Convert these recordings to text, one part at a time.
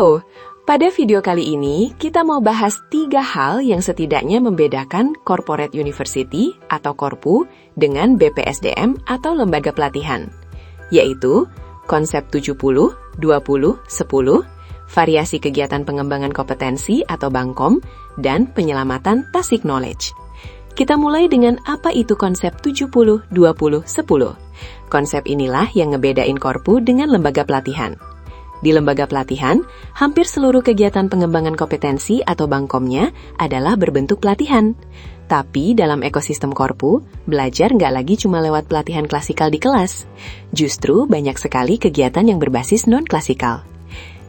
Halo, pada video kali ini kita mau bahas 3 hal yang setidaknya membedakan Corporate University atau Korpu dengan BPSDM atau lembaga pelatihan, yaitu konsep 70, 20, 10, variasi kegiatan pengembangan kompetensi atau BANGKOM, dan penyelamatan Tacit Knowledge. Kita mulai dengan apa itu konsep 70, 20, 10. Konsep inilah yang ngebedain Korpu dengan lembaga pelatihan. Di lembaga pelatihan, hampir seluruh kegiatan pengembangan kompetensi atau BANGKOM-nya adalah berbentuk pelatihan. Tapi dalam ekosistem Korpu, belajar nggak lagi cuma lewat pelatihan klasikal di kelas. Justru banyak sekali kegiatan yang berbasis non-klasikal.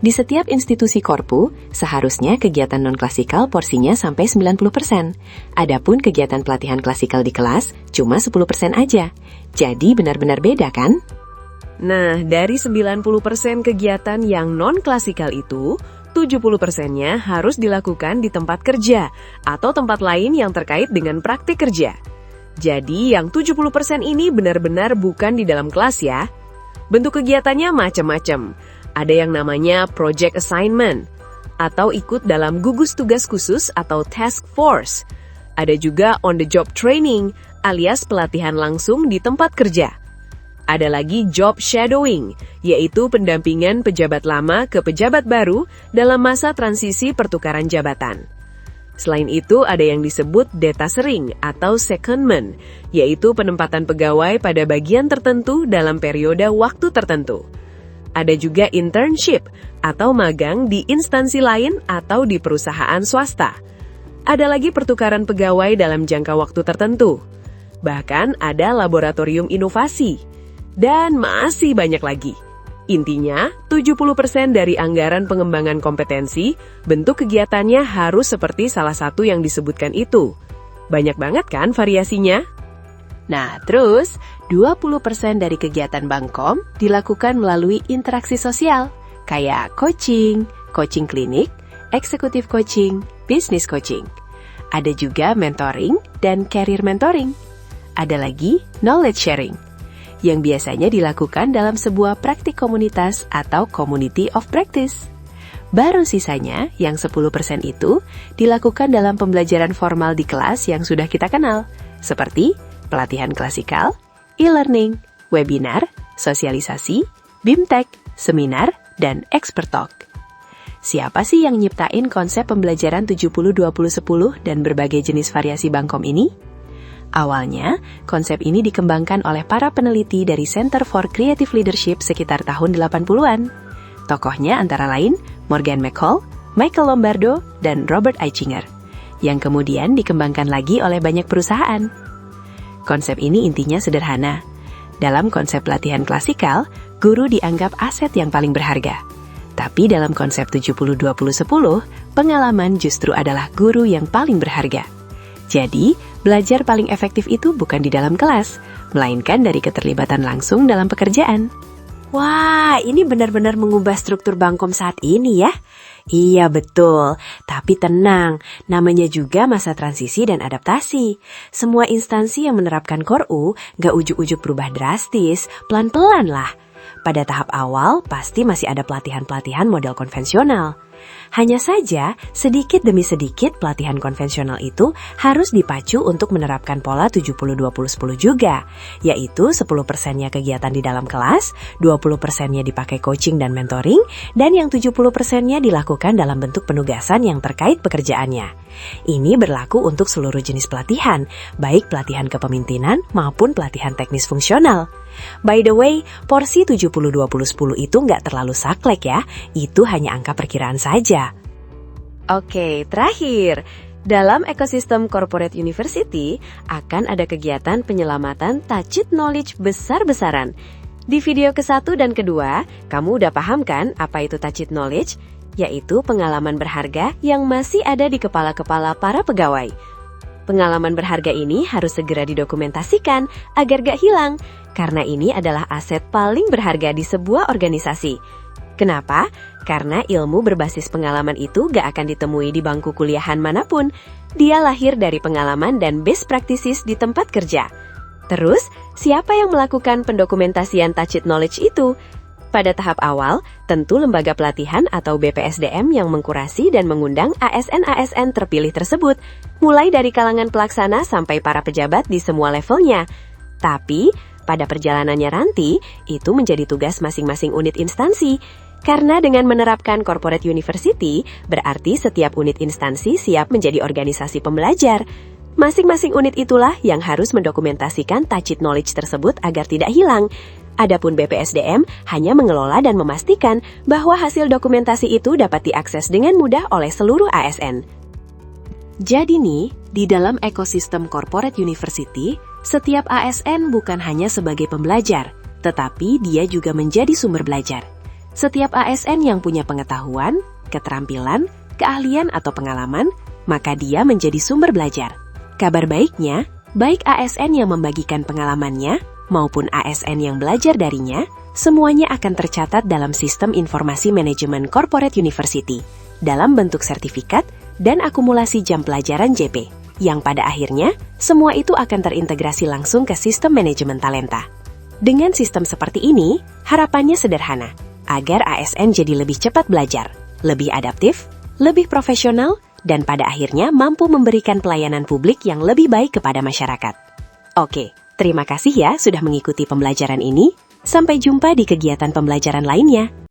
Di setiap institusi Korpu, seharusnya kegiatan non-klasikal porsinya sampai 90%. Adapun kegiatan pelatihan klasikal di kelas, cuma 10% aja. Jadi benar-benar beda kan? Nah, dari 90% kegiatan yang non-klasikal itu, 70%-nya harus dilakukan di tempat kerja atau tempat lain yang terkait dengan praktik kerja. Jadi, yang 70% ini benar-benar bukan di dalam kelas ya. Bentuk kegiatannya macam-macam. Ada yang namanya project assignment, atau ikut dalam gugus tugas khusus atau task force. Ada juga on-the-job training, alias pelatihan langsung di tempat kerja. Ada lagi job shadowing, yaitu pendampingan pejabat lama ke pejabat baru dalam masa transisi pertukaran jabatan. Selain itu, ada yang disebut detasering atau secondment, yaitu penempatan pegawai pada bagian tertentu dalam periode waktu tertentu. Ada juga internship atau magang di instansi lain atau di perusahaan swasta. Ada lagi pertukaran pegawai dalam jangka waktu tertentu. Bahkan ada laboratorium inovasi. Dan masih banyak lagi. Intinya, 70% dari anggaran pengembangan kompetensi, bentuk kegiatannya harus seperti salah satu yang disebutkan itu. Banyak banget kan variasinya? Nah, terus 20% dari kegiatan BANGKOM dilakukan melalui interaksi sosial, kayak coaching, coaching klinik, eksekutif coaching, business coaching. Ada juga mentoring dan career mentoring. Ada lagi knowledge sharing, yang biasanya dilakukan dalam sebuah praktik komunitas atau community of practice. Baru sisanya, yang 10% itu, dilakukan dalam pembelajaran formal di kelas yang sudah kita kenal, seperti pelatihan klasikal, e-learning, webinar, sosialisasi, BIMTEK, seminar, dan expert talk. Siapa sih yang nyiptain konsep pembelajaran 70-20-10 dan berbagai jenis variasi BANGKOM ini? Awalnya, konsep ini dikembangkan oleh para peneliti dari Center for Creative Leadership sekitar tahun 80-an. Tokohnya antara lain Morgan McCall, Michael Lombardo, dan Robert Aichinger, yang kemudian dikembangkan lagi oleh banyak perusahaan. Konsep ini intinya sederhana. Dalam konsep pelatihan klasikal, guru dianggap aset yang paling berharga. Tapi dalam konsep 70-20-10, pengalaman justru adalah guru yang paling berharga. Jadi, belajar paling efektif itu bukan di dalam kelas, melainkan dari keterlibatan langsung dalam pekerjaan. Wah, ini benar-benar mengubah struktur BANGKOM saat ini ya. Iya betul, tapi tenang, namanya juga masa transisi dan adaptasi. Semua instansi yang menerapkan Core U gak ujuk-ujuk berubah drastis, pelan-pelan lah. Pada tahap awal, pasti masih ada pelatihan-pelatihan model konvensional. Hanya saja, sedikit demi sedikit pelatihan konvensional itu harus dipacu untuk menerapkan pola 70-20-10 juga, yaitu 10%-nya kegiatan di dalam kelas, 20%-nya dipakai coaching dan mentoring, dan yang 70%-nya dilakukan dalam bentuk penugasan yang terkait pekerjaannya. Ini berlaku untuk seluruh jenis pelatihan, baik pelatihan kepemimpinan maupun pelatihan teknis fungsional. By the way, porsi 70-20-10 itu nggak terlalu saklek ya, itu hanya angka perkiraan saja. Oke, terakhir, dalam ekosistem Corporate University akan ada kegiatan penyelamatan Tacit Knowledge besar-besaran. Di video ke-1 dan kedua, kamu udah paham kan apa itu Tacit Knowledge? Yaitu pengalaman berharga yang masih ada di kepala-kepala para pegawai. Pengalaman berharga ini harus segera didokumentasikan agar gak hilang, karena ini adalah aset paling berharga di sebuah organisasi. Kenapa? Karena ilmu berbasis pengalaman itu gak akan ditemui di bangku kuliahan manapun. Dia lahir dari pengalaman dan best practices di tempat kerja. Terus, siapa yang melakukan pendokumentasian Tacit Knowledge itu? Pada tahap awal, tentu lembaga pelatihan atau BPSDM yang mengkurasi dan mengundang ASN-ASN terpilih tersebut, mulai dari kalangan pelaksana sampai para pejabat di semua levelnya. Tapi, pada perjalanannya nanti, itu menjadi tugas masing-masing unit instansi. Karena dengan menerapkan corporate university, berarti setiap unit instansi siap menjadi organisasi pembelajar. Masing-masing unit itulah yang harus mendokumentasikan tacit knowledge tersebut agar tidak hilang. Adapun BPSDM hanya mengelola dan memastikan bahwa hasil dokumentasi itu dapat diakses dengan mudah oleh seluruh ASN. Jadi nih, di dalam ekosistem corporate university, setiap ASN bukan hanya sebagai pembelajar, tetapi dia juga menjadi sumber belajar. Setiap ASN yang punya pengetahuan, keterampilan, keahlian atau pengalaman, maka dia menjadi sumber belajar. Kabar baiknya, baik ASN yang membagikan pengalamannya, maupun ASN yang belajar darinya, semuanya akan tercatat dalam sistem informasi manajemen corporate university, dalam bentuk sertifikat dan akumulasi jam pelajaran JP, yang pada akhirnya, semua itu akan terintegrasi langsung ke sistem manajemen talenta. Dengan sistem seperti ini, harapannya sederhana, agar ASN jadi lebih cepat belajar, lebih adaptif, lebih profesional, dan pada akhirnya mampu memberikan pelayanan publik yang lebih baik kepada masyarakat. Oke, terima kasih ya sudah mengikuti pembelajaran ini. Sampai jumpa di kegiatan pembelajaran lainnya.